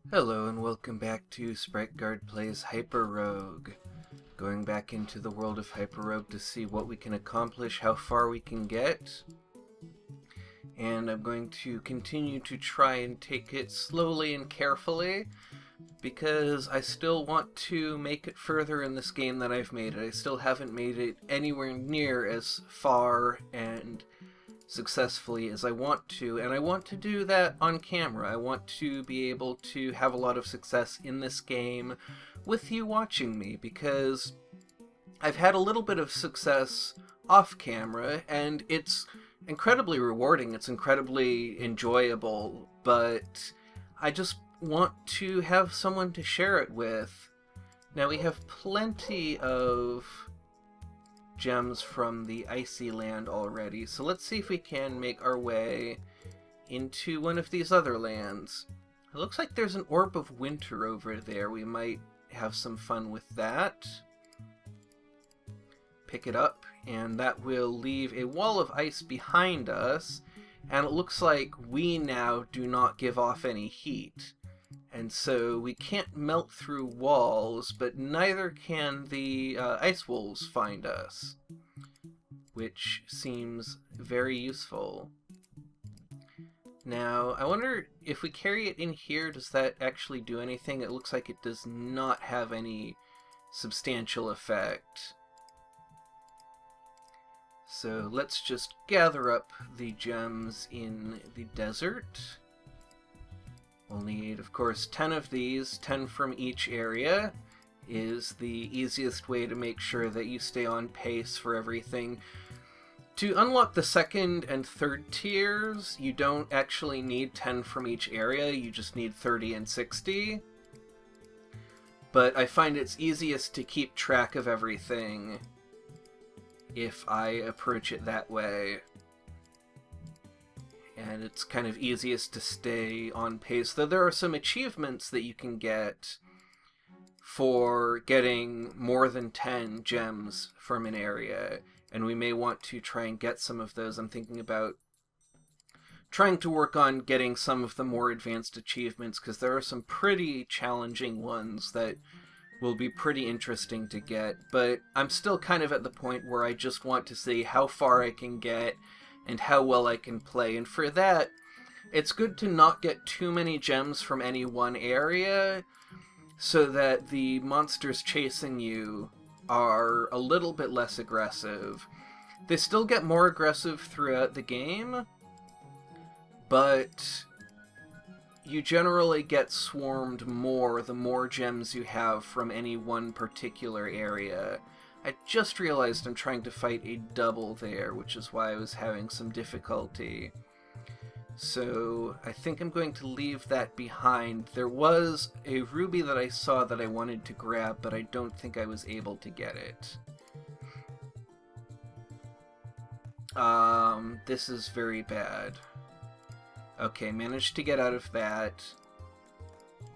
Hello and welcome back to Sprite Guard Plays Hyper Rogue. Going back into the world of Hyper Rogue to see what we can accomplish, how far we can get. And I'm going to continue to try and take it slowly and carefully, because I still want to make it further in this game than I've made it. I still haven't made it anywhere near as far and successfully as I want to, and I want to do that on camera. I want to be able to have a lot of success in this game with you watching me, because I've had a little bit of success off camera, and it's incredibly rewarding, it's incredibly enjoyable, but I just want to have someone to share it with. Now, we have plenty of gems from the icy land already, so let's see if we can make our way into one of these other lands. It looks like there's an orb of winter over there. We might have some fun with that. Pick it up, and that will leave a wall of ice behind us, and it looks like we now do not give off any heat. And so we can't melt through walls, but neither can the ice wolves find us, which seems very useful. Now, I wonder if we carry it in here, does that actually do anything? It looks like it does not have any substantial effect. So let's just gather up the gems in the desert. We'll need, of course, 10 of these. 10 from each area is the easiest way to make sure that you stay on pace for everything. To unlock the second and third tiers, you don't actually need 10 from each area, you just need 30 and 60. But I find it's easiest to keep track of everything if I approach it that way. And it's kind of easiest to stay on pace, though there are some achievements that you can get for getting more than 10 gems from an area, and we may want to try and get some of those. I'm thinking about trying to work on getting some of the more advanced achievements, because there are some pretty challenging ones that will be pretty interesting to get, but I'm still kind of at the point where I just want to see how far I can get and how well I can play, and for that, it's good to not get too many gems from any one area, so that the monsters chasing you are a little bit less aggressive. They still get more aggressive throughout the game, but you generally get swarmed more the more gems you have from any one particular area. I just realized I'm trying to fight a double there, which is why I was having some difficulty. So I think I'm going to leave that behind. There was a ruby that I saw that I wanted to grab, but I don't think I was able to get it. This is very bad. Okay, managed to get out of that.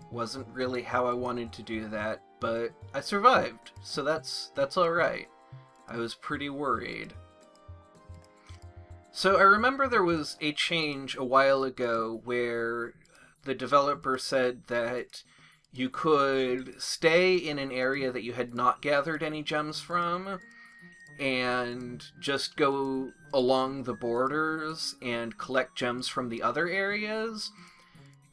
Wasn't really how I wanted to do that, but I survived, so that's alright. I was pretty worried. So I remember there was a change a while ago where the developer said that you could stay in an area that you had not gathered any gems from and just go along the borders and collect gems from the other areas,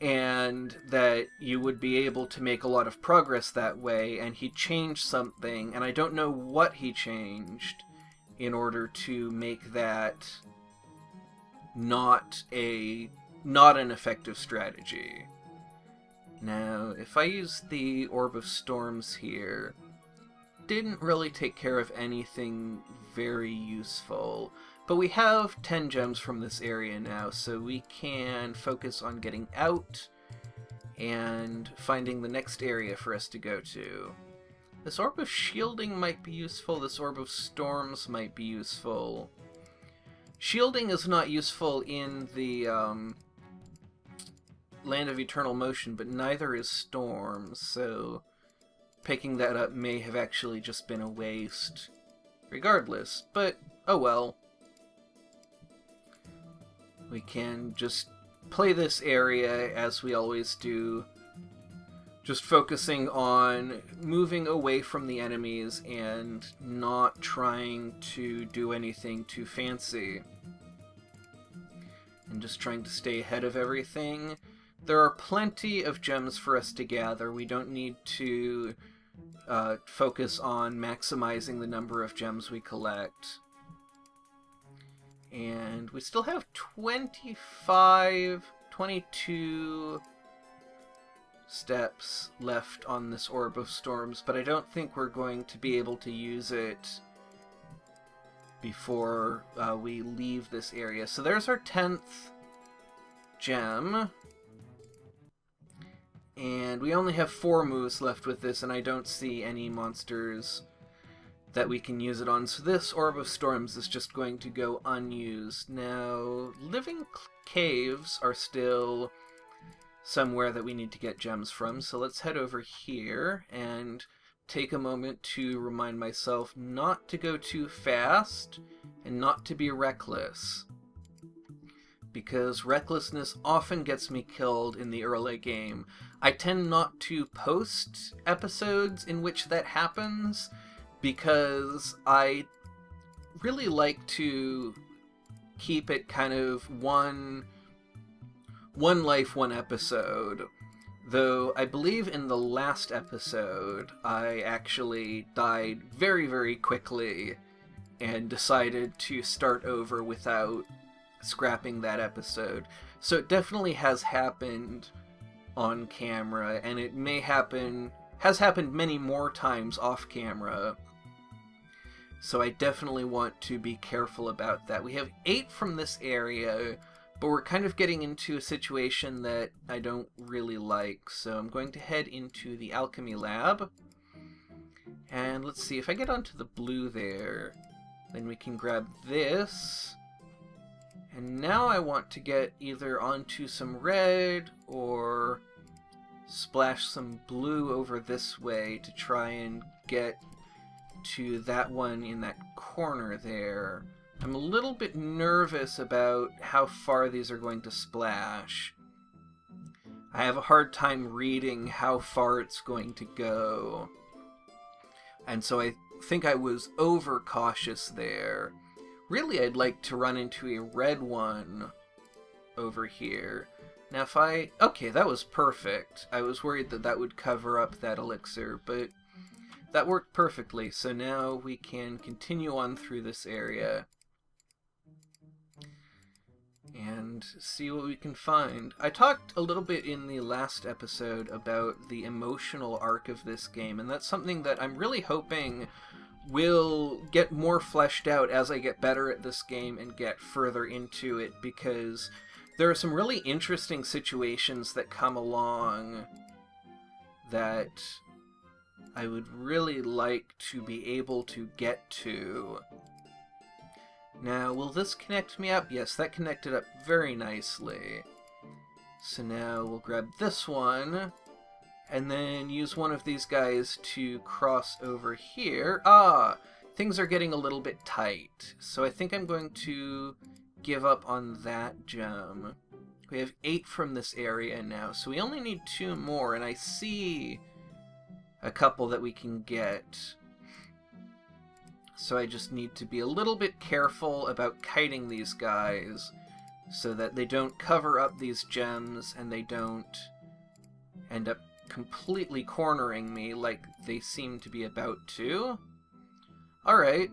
and that you would be able to make a lot of progress that way, and he changed something, and I don't know what he changed in order to make that not an effective strategy. Now, if I use the Orb of Storms here, didn't really take care of anything very useful. But we have 10 gems from this area now, so we can focus on getting out and finding the next area for us to go to. This Orb of Shielding might be useful, this Orb of Storms might be useful. Shielding is not useful in the Land of Eternal Motion, but neither is Storms, so picking that up may have actually just been a waste regardless, but oh well. We can just play this area as we always do, just focusing on moving away from the enemies and not trying to do anything too fancy. And just trying to stay ahead of everything. There are plenty of gems for us to gather. We don't need to focus on maximizing the number of gems we collect. And we still have 22 steps left on this Orb of Storms, but I don't think we're going to be able to use it before we leave this area. So there's our 10th gem. And we only have 4 moves left with this, and I don't see any monsters that we can use it on. So this Orb of Storms is just going to go unused. Now, living caves are still somewhere that we need to get gems from, so let's head over here and take a moment to remind myself not to go too fast and not to be reckless, because recklessness often gets me killed in the early game. I tend not to post episodes in which that happens because I really like to keep it kind of one life, one episode. Though I believe in the last episode, I actually died very, very quickly and decided to start over without scrapping that episode. So it definitely has happened on camera, and it has happened many more times off camera. So I definitely want to be careful about that. We have 8 from this area, but we're kind of getting into a situation that I don't really like. So I'm going to head into the alchemy lab. And let's see, if I get onto the blue there, then we can grab this. And now I want to get either onto some red or splash some blue over this way to try and get to that one in that corner there. I'm a little bit nervous about how far these are going to splash. I have a hard time reading how far it's going to go. And so I think I was overcautious there. Really, I'd like to run into a red one over here. Now if okay, that was perfect. I was worried that that would cover up that elixir, but that worked perfectly. So now we can continue on through this area and see what we can find. I talked a little bit in the last episode about the emotional arc of this game, and that's something that I'm really hoping will get more fleshed out as I get better at this game and get further into it, because there are some really interesting situations that come along that I would really like to be able to get to. Now, will this connect me up? Yes, that connected up very nicely. So now we'll grab this one, and then use one of these guys to cross over here. Things are getting a little bit tight, so I think I'm going to give up on that gem. We have 8 from this area now, so we only need 2 more, and I see a couple that we can get. So I just need to be a little bit careful about kiting these guys so that they don't cover up these gems and they don't end up completely cornering me like they seem to be about to. Alright.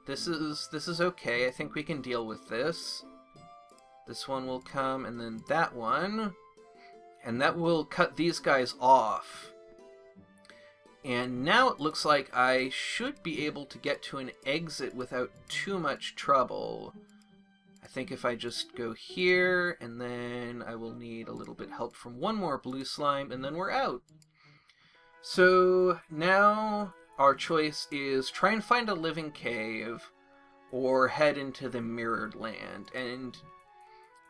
This is okay. I think we can deal with this. This one will come, and then that one. And that will cut these guys off. And now it looks like I should be able to get to an exit without too much trouble. I think if I just go here, and then I will need a little bit help from one more blue slime, and then we're out. So now our choice is try and find a living cave, or head into the mirrored land. And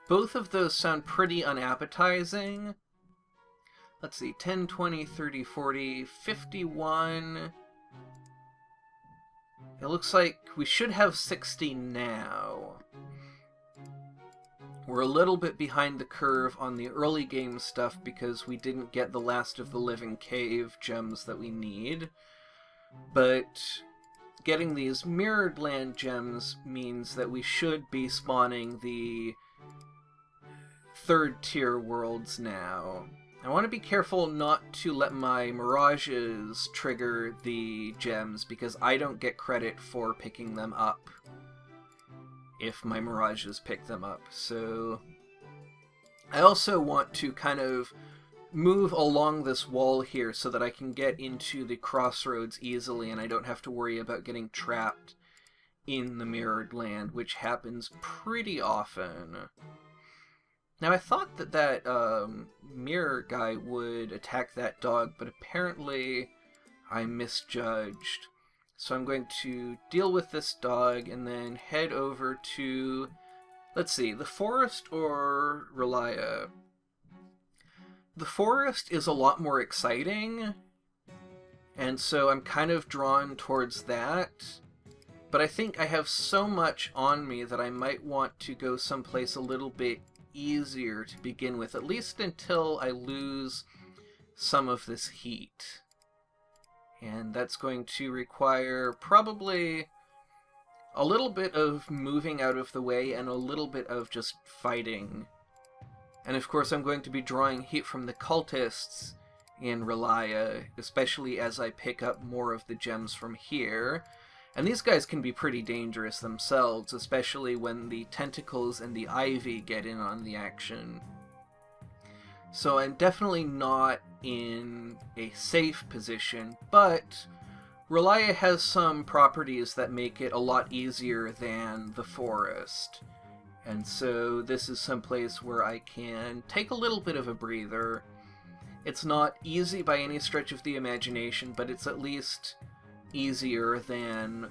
both of those sound pretty unappetizing. Let's see, 10, 20, 30, 40, 51. It looks like we should have 60 now. We're a little bit behind the curve on the early game stuff because we didn't get the Last of the Living Cave gems that we need. But getting these Mirrored Land gems means that we should be spawning the 3rd tier worlds now. I want to be careful not to let my mirages trigger the gems because I don't get credit for picking them up if my mirages pick them up. So I also want to kind of move along this wall here so that I can get into the Crossroads easily and I don't have to worry about getting trapped in the Mirrored Land, which happens pretty often. Now, I thought that mirror guy would attack that dog, but apparently I misjudged. So I'm going to deal with this dog and then head over to, let's see, the forest or Relia. The forest is a lot more exciting, and so I'm kind of drawn towards that. But I think I have so much on me that I might want to go someplace a little bit easier to begin with, at least until I lose some of this heat. And that's going to require probably a little bit of moving out of the way and a little bit of just fighting. And of course I'm going to be drawing heat from the cultists in Relia, especially as I pick up more of the gems from here. And these guys can be pretty dangerous themselves, especially when the tentacles and the ivy get in on the action. So I'm definitely not in a safe position, but Relia has some properties that make it a lot easier than the forest. And so this is someplace where I can take a little bit of a breather. It's not easy by any stretch of the imagination, but it's at least easier than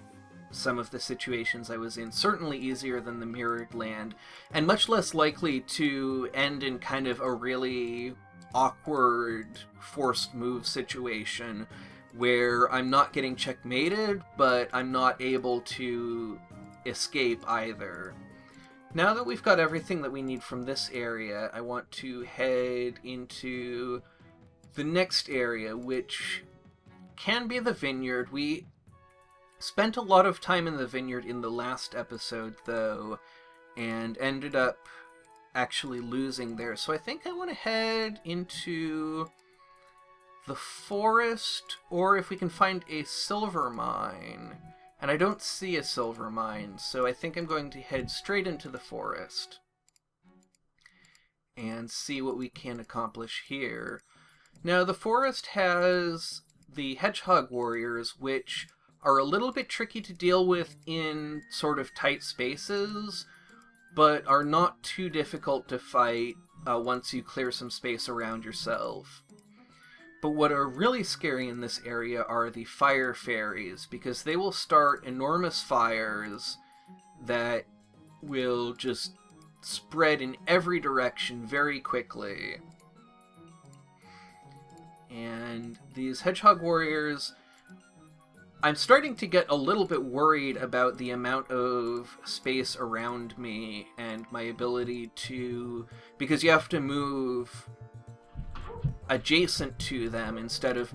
some of the situations I was in. Certainly easier than the Mirrored Land, and much less likely to end in kind of a really awkward forced move situation where I'm not getting checkmated, but I'm not able to escape either. Now that we've got everything that we need from this area, I want to head into the next area, which can be the vineyard. We spent a lot of time in the vineyard in the last episode, though, and ended up actually losing there. So I think I want to head into the forest, or if we can find a silver mine. And I don't see a silver mine, so I think I'm going to head straight into the forest and see what we can accomplish here. Now, the forest has the hedgehog warriors, which are a little bit tricky to deal with in sort of tight spaces, but are not too difficult to fight once you clear some space around yourself. But what are really scary in this area are the fire fairies, because they will start enormous fires that will just spread in every direction very quickly. And these hedgehog warriors, I'm starting to get a little bit worried about the amount of space around me and my ability to, because you have to move adjacent to them instead of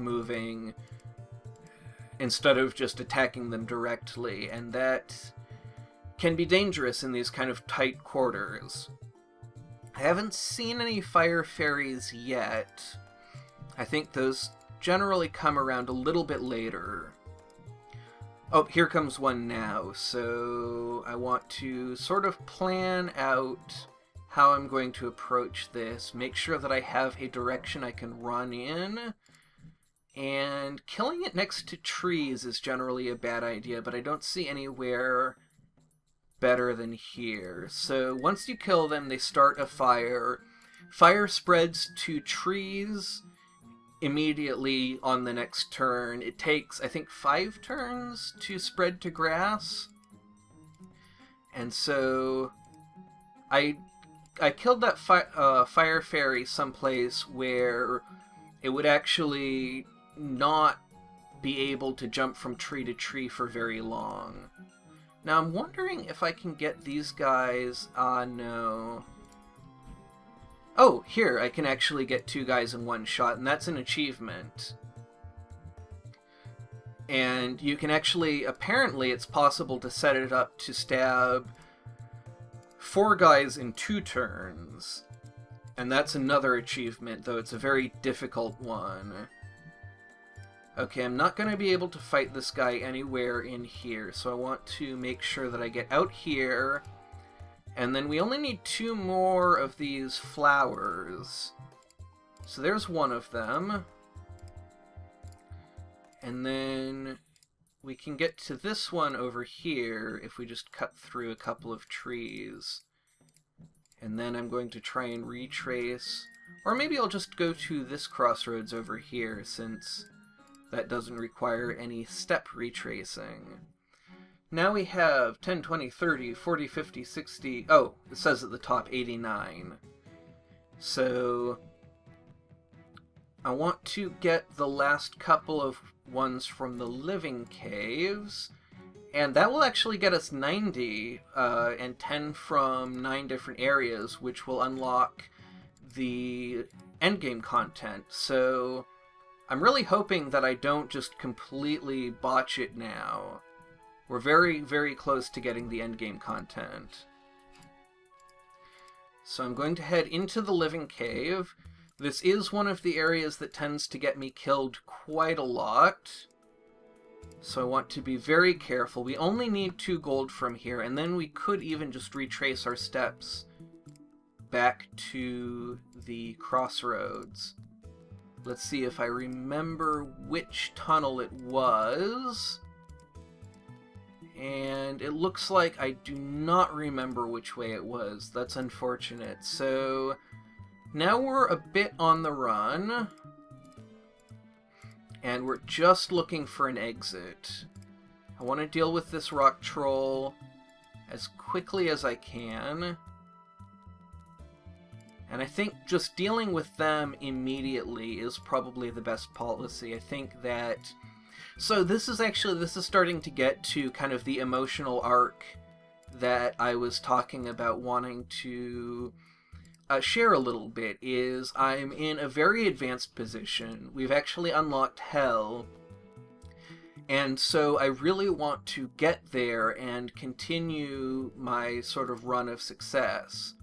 just attacking them directly, and that can be dangerous in these kind of tight quarters. I haven't seen any fire fairies yet. I think those generally come around a little bit later. Oh, here comes one now, so I want to sort of plan out how I'm going to approach this, make sure that I have a direction I can run in, and killing it next to trees is generally a bad idea, but I don't see anywhere better than here. So once you kill them, they start a fire. Fire spreads to trees immediately on the next turn. It takes, I think, 5 turns to spread to grass. And so I killed that fire fairy someplace where it would actually not be able to jump from tree to tree for very long. Now I'm wondering if I can get these guys, no. Oh, here, I can actually get 2 guys in one shot, and that's an achievement. And you can actually, apparently it's possible to set it up to stab 4 guys in 2 turns. And that's another achievement, though it's a very difficult one. Okay, I'm not going to be able to fight this guy anywhere in here, so I want to make sure that I get out here. And then we only need 2 more of these flowers. So there's one of them. And then we can get to this one over here if we just cut through a couple of trees. And then I'm going to try and retrace. Or maybe I'll just go to this crossroads over here, since that doesn't require any step retracing. Now we have 10, 20, 30, 40, 50, 60... Oh, it says at the top 89. So I want to get the last couple of ones from the living caves, and that will actually get us 90 and 10 from 9 different areas, which will unlock the endgame content. So I'm really hoping that I don't just completely botch it now. We're very, very close to getting the endgame content. So I'm going to head into the living cave. This is one of the areas that tends to get me killed quite a lot. So I want to be very careful. We only need 2 gold from here, and then we could even just retrace our steps back to the crossroads. Let's see if I remember which tunnel it was. And it looks like I do not remember which way it was. That's unfortunate. So now we're a bit on the run. And we're just looking for an exit. I want to deal with this rock troll as quickly as I can. And I think just dealing with them immediately is probably the best policy. I think that... So this is starting to get to kind of the emotional arc that I was talking about wanting to share a little bit, is I'm in a very advanced position. We've actually unlocked Hell, and so I really want to get there and continue my sort of run of success.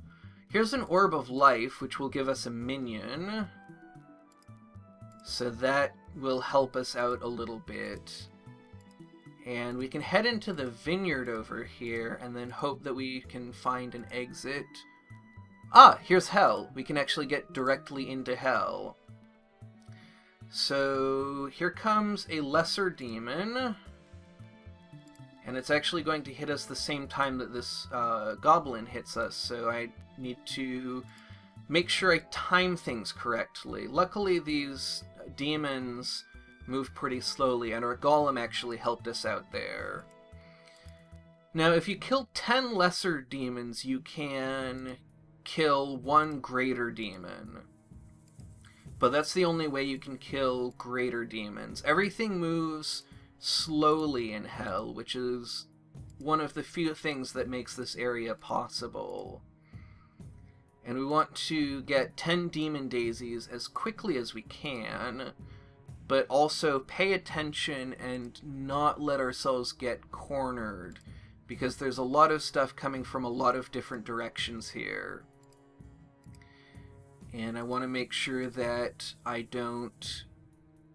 Here's an Orb of Life, which will give us a minion, so that will help us out a little bit. And we can head into the vineyard over here and then hope that we can find an exit. Ah, here's Hell. We can actually get directly into Hell. So here comes a lesser demon, and it's actually going to hit us the same time that this goblin hits us, so I need to make sure I time things correctly. Luckily these demons move pretty slowly, and our golem actually helped us out there. Now, if you kill 10 lesser demons, you can kill 1 greater demon. But that's the only way you can kill greater demons. Everything moves slowly in Hell, which is one of the few things that makes this area possible. And we want to get 10 demon daisies as quickly as we can, but also pay attention and not let ourselves get cornered, because there's a lot of stuff coming from a lot of different directions here. And I want to make sure that I don't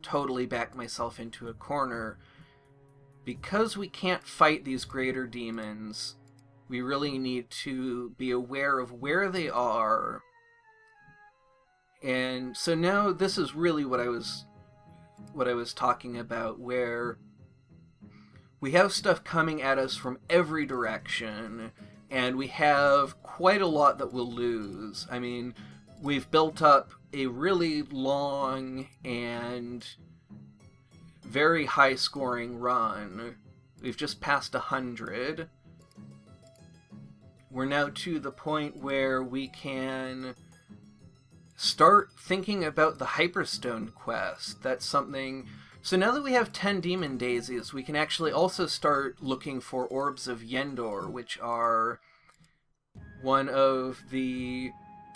totally back myself into a corner. Because we can't fight these greater demons, we really need to be aware of where they are. And so now this is really what I was talking about, where we have stuff coming at us from every direction, and we have quite a lot that we'll lose. I mean, we've built up a really long and very high-scoring run. We've just passed 100. We're now to the point where we can start thinking about the Hyperstone quest. That's something... So now that we have 10 Demon Daisies, we can actually also start looking for Orbs of Yendor, which are one of the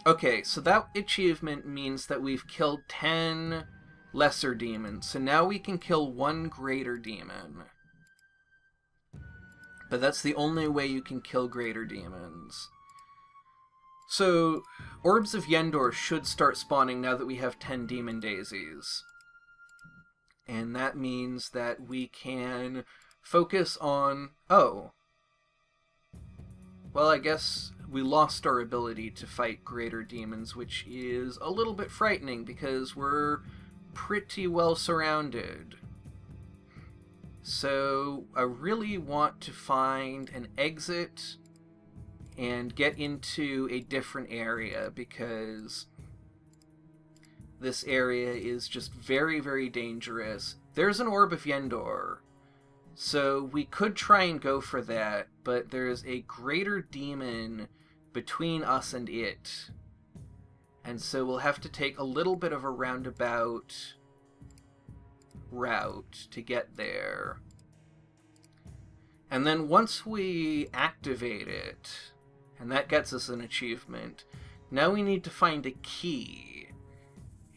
Okay, so that achievement means that we've killed 10 lesser demons. So now we can kill 1 greater demon. But that's the only way you can kill greater demons. So, Orbs of Yendor should start spawning now that we have 10 Demon Daisies. And that means that we can focus on... Oh. Well, I guess we lost our ability to fight greater demons, which is a little bit frightening because we're pretty well surrounded. So, I really want to find an exit and get into a different area, because this area is just very, very dangerous. There's an Orb of Yendor, so we could try and go for that, but there's a greater demon between us and it. And so we'll have to take a little bit of a roundabout route to get there. And then once we activate it, and that gets us an achievement, now we need to find a key.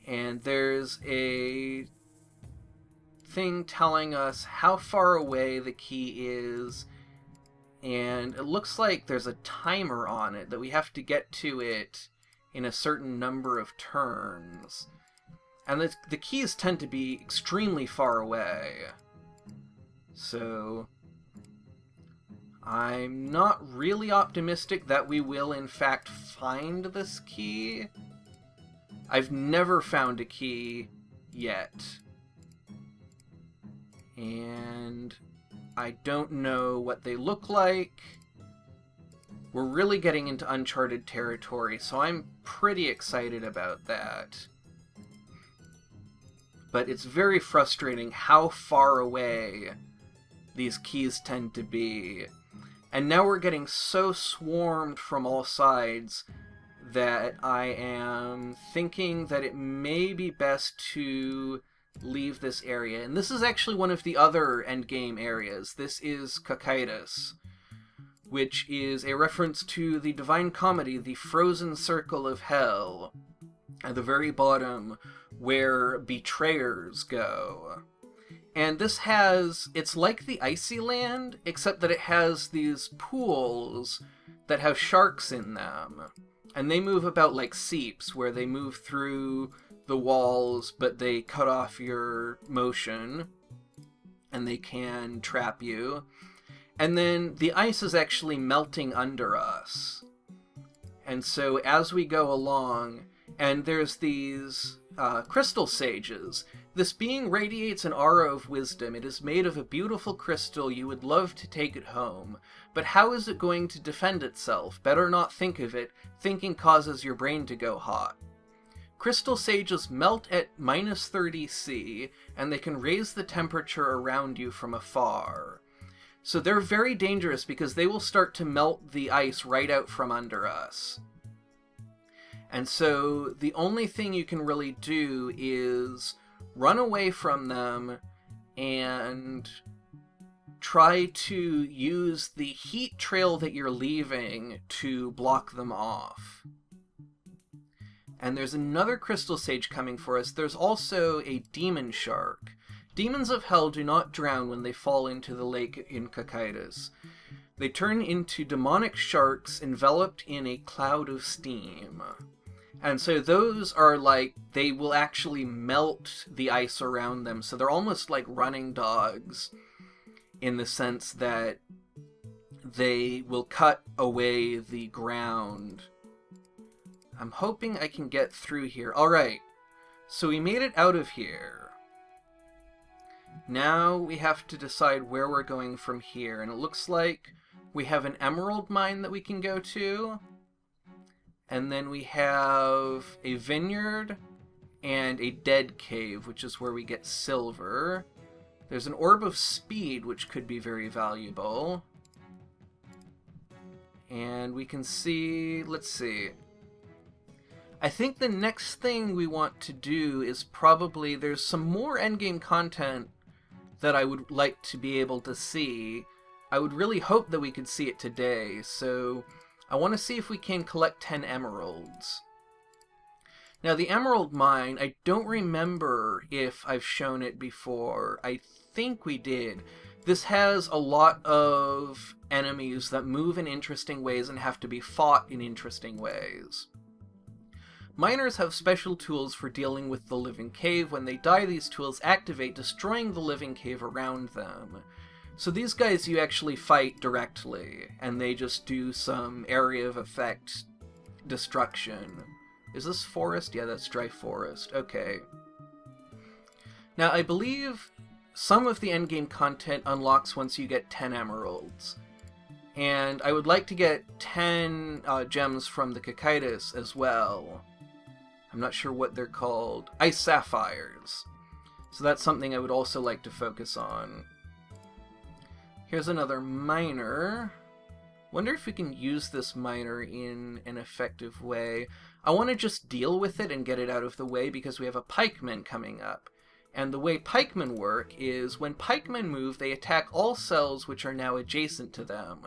And there's a thing telling us how far away the key is, and it looks like there's a timer on it that we have to get to it in a certain number of turns. And the keys tend to be extremely far away. So I'm not really optimistic that we will in fact find this key. I've never found a key yet. And I don't know what they look like. We're really getting into uncharted territory, so I'm pretty excited about that. But it's very frustrating how far away these keys tend to be. And now we're getting so swarmed from all sides that I am thinking that it may be best to leave this area. And this is actually one of the other endgame areas. This is Cocytus, which is a reference to the Divine Comedy, the Frozen Circle of Hell, at the very bottom, where betrayers go. And this has, it's like the Icy Land, except that it has these pools that have sharks in them. And they move about like seeps, where they move through the walls, but they cut off your motion, and they can trap you. And then the ice is actually melting under us. And so as we go along, and there's these crystal sages. This being radiates an aura of wisdom. It is made of a beautiful crystal. You would love to take it home. But how is it going to defend itself? Better not think of it. Thinking causes your brain to go hot. Crystal sages melt at minus 30 C, and they can raise the temperature around you from afar. So they're very dangerous because they will start to melt the ice right out from under us. And so the only thing you can really do is run away from them and try to use the heat trail that you're leaving to block them off. And there's another crystal sage coming for us. There's also a demon shark. Demons of hell do not drown when they fall into the lake in Cocytus. They turn into demonic sharks enveloped in a cloud of steam. And so those are like, they will actually melt the ice around them. So they're almost like running dogs in the sense that they will cut away the ground. I'm hoping I can get through here. Alright, so we made it out of here. Now we have to decide where we're going from here. And it looks like we have an emerald mine that we can go to. And then we have a vineyard and a dead cave, which is where we get silver. There's an orb of speed, which could be very valuable. And we can see, let's see. I think the next thing we want to do is probably, there's some more endgame content that I would like to be able to see. I would really hope that we could see it today, so I want to see if we can collect 10 emeralds. Now, the Emerald Mine, I don't remember if I've shown it before. I think we did. This has a lot of enemies that move in interesting ways and have to be fought in interesting ways. Miners have special tools for dealing with the living cave. When they die, these tools activate, destroying the living cave around them. So these guys you actually fight directly, and they just do some area of effect destruction. Is this forest? Yeah, that's dry forest. Okay. Now, I believe some of the endgame content unlocks once you get 10 emeralds. And I would like to get 10 gems from the Cocytus as well. I'm not sure what they're called. Ice sapphires. So that's something I would also like to focus on. Here's another miner. Wonder if we can use this miner in an effective way. I want to just deal with it and get it out of the way because we have a pikeman coming up. And the way pikemen work is when pikemen move, they attack all cells which are now adjacent to them.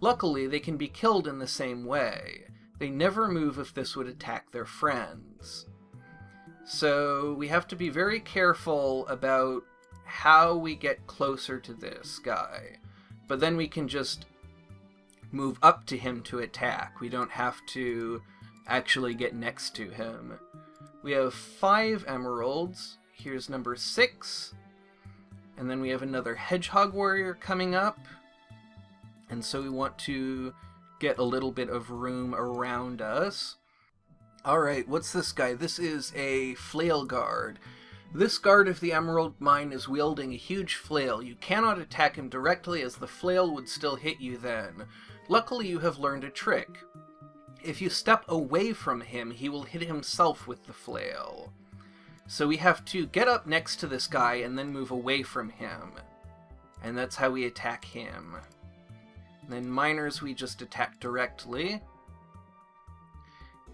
Luckily, they can be killed in the same way. They never move if this would attack their friends. So we have to be very careful about how we get closer to this guy. But then we can just move up to him to attack. We don't have to actually get next to him. We have 5 emeralds. Here's number 6. And then we have another hedgehog warrior coming up. And so we want to get a little bit of room around us. Alright, what's this guy? This is a flail guard. This guard of the Emerald Mine is wielding a huge flail. You cannot attack him directly as the flail would still hit you then. Luckily you have learned a trick. If you step away from him, he will hit himself with the flail. So we have to get up next to this guy and then move away from him. And that's how we attack him. And then miners we just attack directly.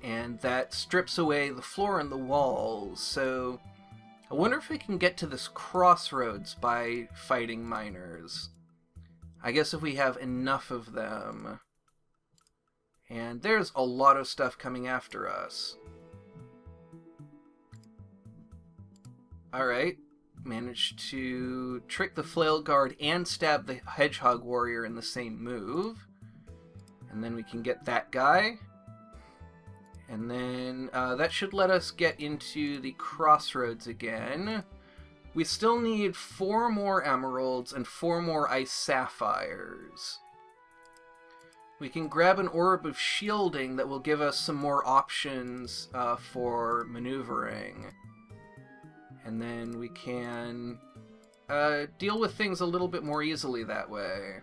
And that strips away the floor and the walls, so I wonder if we can get to this crossroads by fighting miners. I guess if we have enough of them. And there's a lot of stuff coming after us. Alright, managed to trick the flail guard and stab the hedgehog warrior in the same move. And then we can get that guy. And then that should let us get into the crossroads again. We still need 4 more emeralds and 4 more ice sapphires. We can grab an orb of shielding that will give us some more options for maneuvering. And then we can deal with things a little bit more easily that way.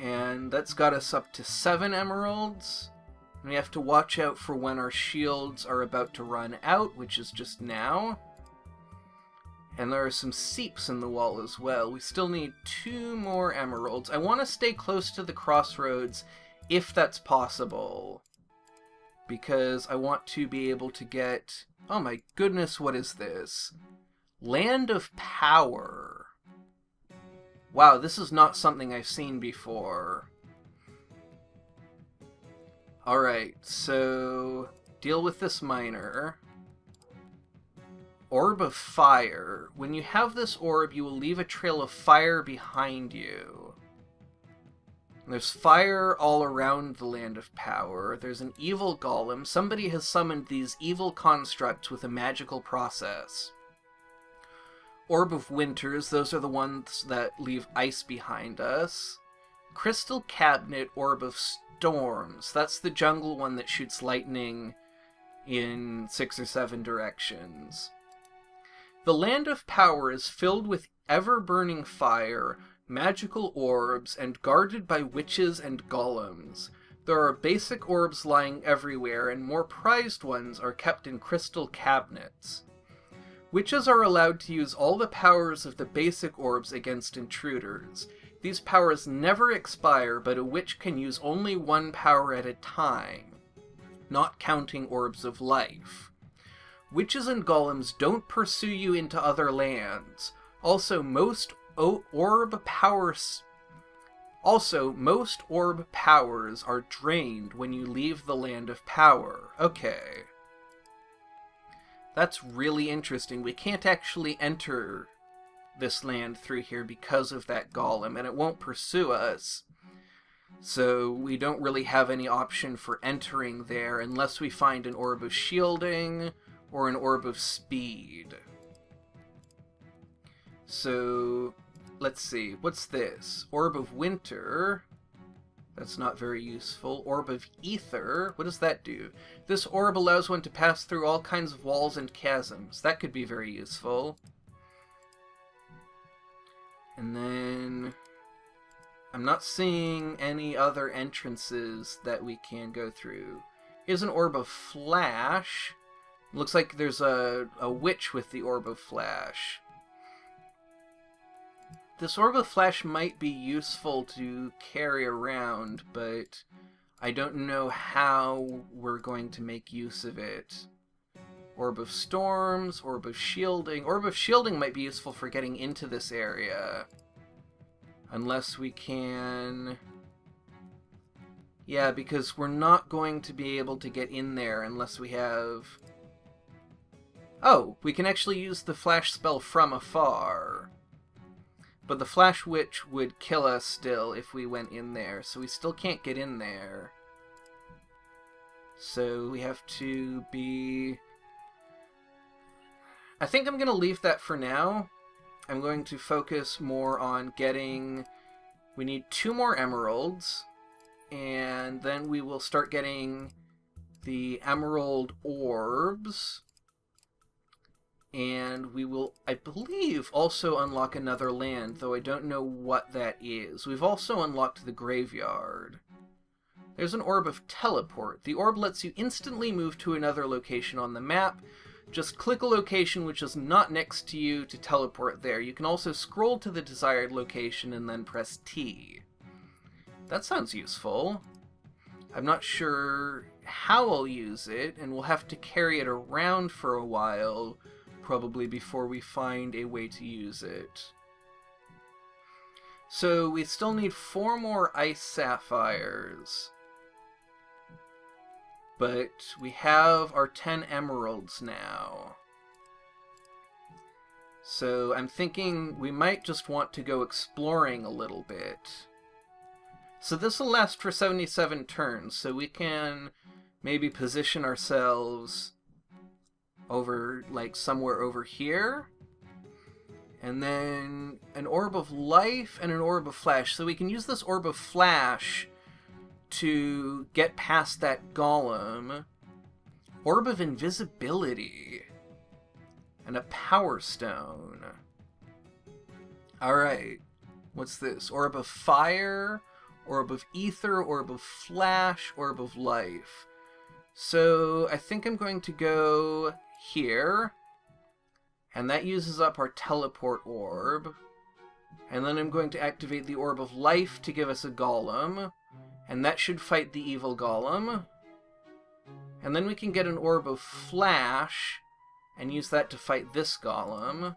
And that's got us up to 7 emeralds. And we have to watch out for when our shields are about to run out, which is just now. And there are some seeps in the wall as well. We still need 2 more emeralds. I want to stay close to the crossroads if that's possible. Because I want to be able to get... Oh my goodness, what is this? Land of Power. Wow, this is not something I've seen before. Alright, so deal with this miner. Orb of Fire. When you have this orb, you will leave a trail of fire behind you. There's fire all around the Land of Power. There's an evil golem. Somebody has summoned these evil constructs with a magical process. Orb of Winters. Those are the ones that leave ice behind us. Crystal Cabinet. Orb of Storms. That's the jungle one that shoots lightning in 6 or 7 directions. The Land of Power is filled with ever-burning fire, magical orbs, and guarded by witches and golems. There are basic orbs lying everywhere, and more prized ones are kept in crystal cabinets. Witches are allowed to use all the powers of the basic orbs against intruders. These powers never expire, but a witch can use only 1 power at a time, not counting orbs of life. Witches and golems don't pursue you into other lands. Also, most orb Also, most orb powers are drained when you leave the Land of Power. Okay. That's really interesting. We can't actually enter this land through here because of that golem, and it won't pursue us. So we don't really have any option for entering there unless we find an Orb of Shielding or an Orb of Speed. So, let's see. What's this? Orb of Winter. That's not very useful. Orb of Ether. What does that do? This orb allows one to pass through all kinds of walls and chasms. That could be very useful. And then I'm not seeing any other entrances that we can go through. Here's an Orb of Flash. Looks like there's a witch with the Orb of Flash. This Orb of Flash might be useful to carry around, but I don't know how we're going to make use of it. Orb of Storms, Orb of Shielding. Orb of Shielding might be useful for getting into this area. Unless we can... Yeah, because we're not going to be able to get in there unless we have... Oh, we can actually use the Flash spell from afar. But the Flash Witch would kill us still if we went in there, so we still can't get in there. So we have to be... I think I'm going to leave that for now. I'm going to focus more on getting... We need 2 more emeralds, and then we will start getting the emerald orbs. And we will, I believe, also unlock another land, though I don't know what that is. We've also unlocked the graveyard. There's an Orb of Teleport. The orb lets you instantly move to another location on the map. Just click a location which is not next to you to teleport there. You can also scroll to the desired location and then press T. That sounds useful. I'm not sure how I'll use it, and we'll have to carry it around for a while, probably before we find a way to use it. So we still need 4 more ice sapphires. But we have our 10 emeralds now. So I'm thinking we might just want to go exploring a little bit. So this will last for 77 turns, so we can maybe position ourselves over, like, somewhere over here. And then an Orb of Life and an Orb of Flash. So we can use this Orb of Flash to get past that golem. Orb of Invisibility. And a Power Stone. Alright. What's this? Orb of Fire, Orb of Ether, Orb of Flash, Orb of Life. So I think I'm going to go here. And that uses up our teleport orb. And then I'm going to activate the Orb of Life to give us a golem. And that should fight the evil golem. And then we can get an Orb of Flash and use that to fight this golem.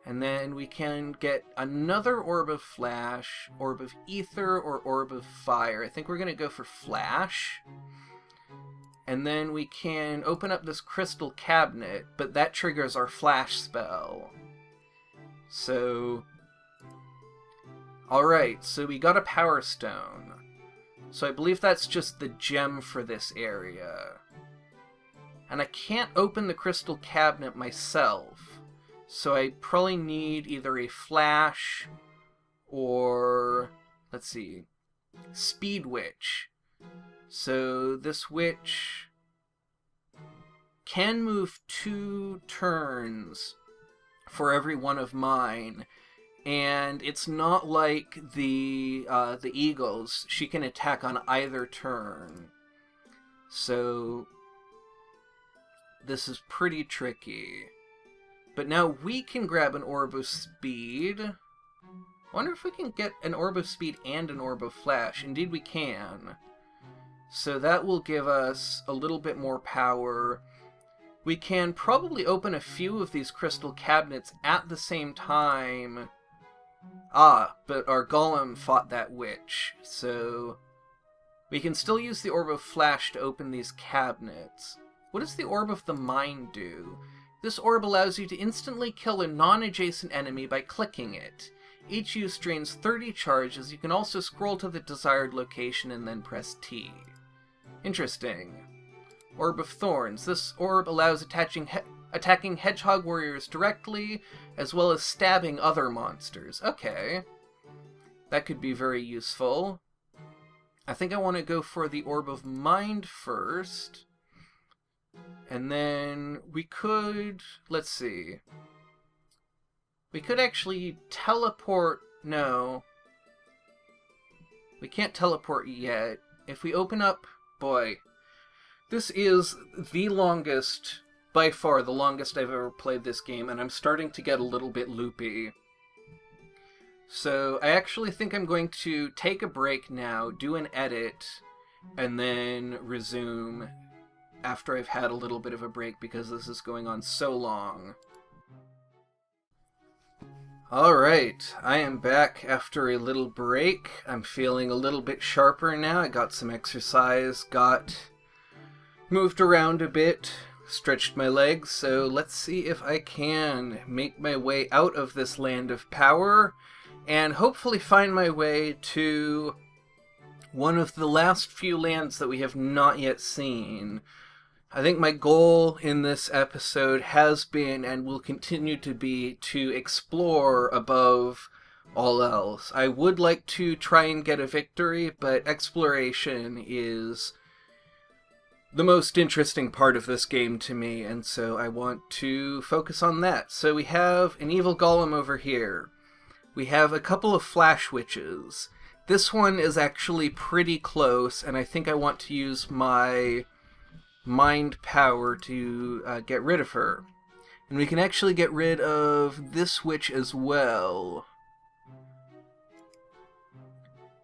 And then we can get another Orb of Flash, Orb of Ether, or Orb of Fire. I think we're going to go for Flash. And then we can open up this crystal cabinet, but that triggers our Flash spell. So... Alright, so we got a Power Stone. So I believe that's just the gem for this area. And I can't open the crystal cabinet myself. So I probably need either a Flash or... Let's see. Speed Witch. So this witch can move 2 turns for every one of mine. And it's not like the eagles. She can attack on either turn. So this is pretty tricky. But now we can grab an Orb of Speed. I wonder if we can get an Orb of Speed and an Orb of Flash. Indeed we can. So that will give us a little bit more power. We can probably open a few of these crystal cabinets at the same time Ah, but our golem fought that witch, so we can still use the Orb of Flash to open these cabinets. What does the Orb of the Mind do? This orb allows you to instantly kill a non-adjacent enemy by clicking it. Each use drains 30 charges. You can also scroll to the desired location and then press T. Interesting. Orb of Thorns. This orb allows attacking hedgehog warriors directly, as well as stabbing other monsters. Okay. That could be very useful. I think I want to go for the Orb of Mind first. And then we could... let's see. We could actually teleport... no. We can't teleport yet. If we open up... boy. This is the longest, by far the longest I've ever played this game, and I'm starting to get a little bit loopy. So I actually think I'm going to take a break now, do an edit, and then resume after I've had a little bit of a break because this is going on so long. Alright, I am back after a little break. I'm feeling a little bit sharper now. I got some exercise, moved around a bit, stretched my legs, so let's see if I can make my way out of this land of power and hopefully find my way to one of the last few lands that we have not yet seen. I think my goal in this episode has been and will continue to be to explore above all else. I would like to try and get a victory, but exploration is the most interesting part of this game to me, and so I want to focus on that. So we have an evil golem over here. We have a couple of flash witches. This one is actually pretty close, and I think I want to use my mind power to get rid of her. And we can actually get rid of this witch as well.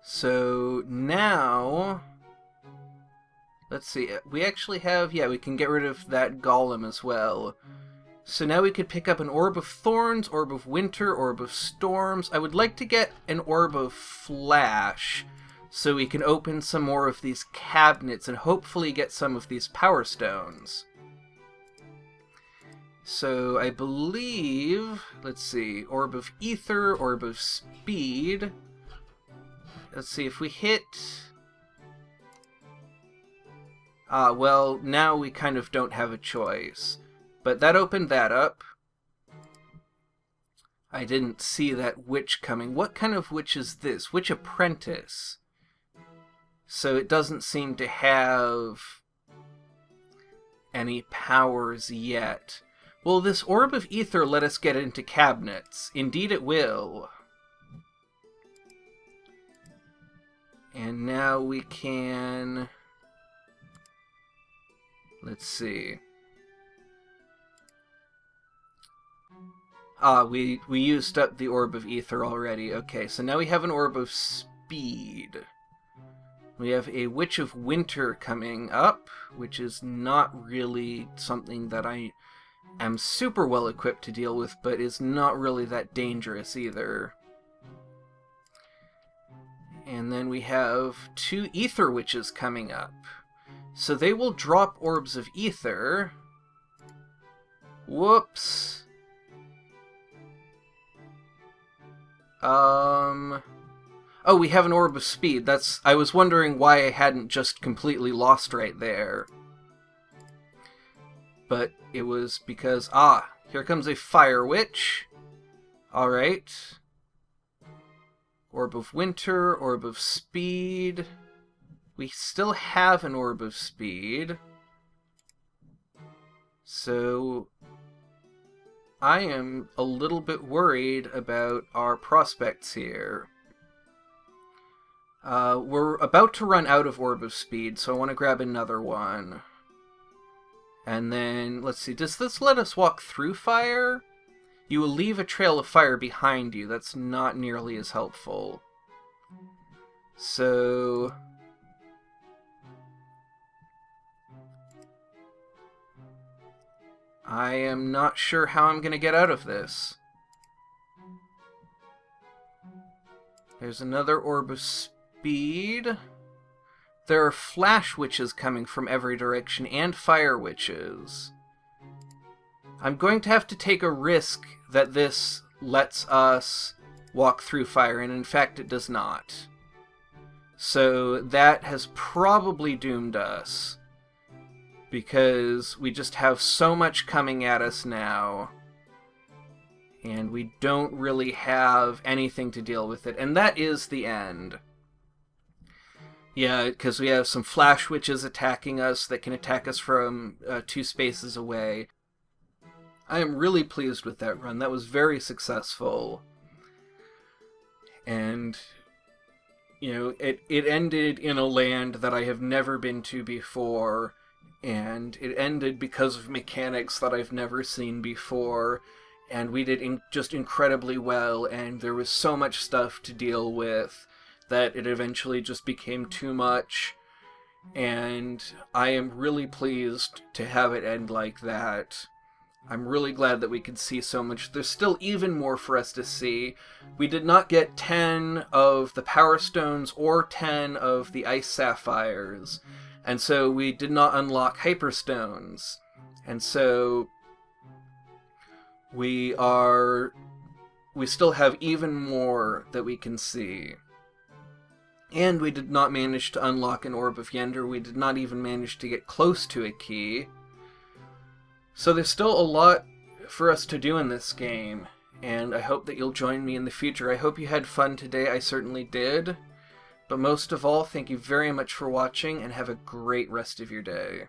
So now, let's see, we actually have, yeah, we can get rid of that golem as well. So now we could pick up an Orb of Thorns, Orb of Winter, Orb of Storms. I would like to get an Orb of Flash, so we can open some more of these cabinets and hopefully get some of these Power Stones. So I believe, let's see, Orb of Ether, Orb of Speed. Let's see, if we hit... well, now we kind of don't have a choice. But that opened that up. I didn't see that witch coming. What kind of witch is this? Witch Apprentice. So it doesn't seem to have any powers yet. Will this Orb of Ether let us get into cabinets? Indeed it will. And now we can... let's see. We used up the Orb of Ether already. Okay, so now we have an Orb of Speed. We have a Witch of Winter coming up, which is not really something that I am super well equipped to deal with, but is not really that dangerous either. And then we have 2 Ether Witches coming up. So they will drop Orbs of Ether. Whoops. Oh, we have an Orb of Speed. I was wondering why I hadn't just completely lost right there. But it was because, here comes a Fire Witch. Alright. Orb of Winter, Orb of Speed. We still have an Orb of Speed. So I am a little bit worried about our prospects here. We're about to run out of Orb of Speed, so I want to grab another one. And then, let's see, does this let us walk through fire? You will leave a trail of fire behind you. That's not nearly as helpful. So... I am not sure how I'm going to get out of this. There's another orb of speed. There are flash witches coming from every direction, and fire witches. I'm going to have to take a risk that this lets us walk through fire, and in fact it does not. So that has probably doomed us, because we just have so much coming at us now, and we don't really have anything to deal with it, and that is the end. Yeah, because we have some flash witches attacking us that can attack us from 2 spaces away. I am really pleased with that run. That was very successful. And, you know, it ended in a land that I have never been to before, and it ended because of mechanics that I've never seen before, and we did just incredibly well, and there was so much stuff to deal with that it eventually just became too much, and I am really pleased to have it end like that. I'm really glad that we could see so much. There's still even more for us to see. We did not get 10 of the Power Stones or 10 of the Ice Sapphires, and so we did not unlock Hyperstones. And so we still have even more that we can see. And we did not manage to unlock an Orb of Yender. We did not even manage to get close to a key. So there's still a lot for us to do in this game, and I hope that you'll join me in the future. I hope you had fun today. I certainly did. But most of all, thank you very much for watching, and have a great rest of your day.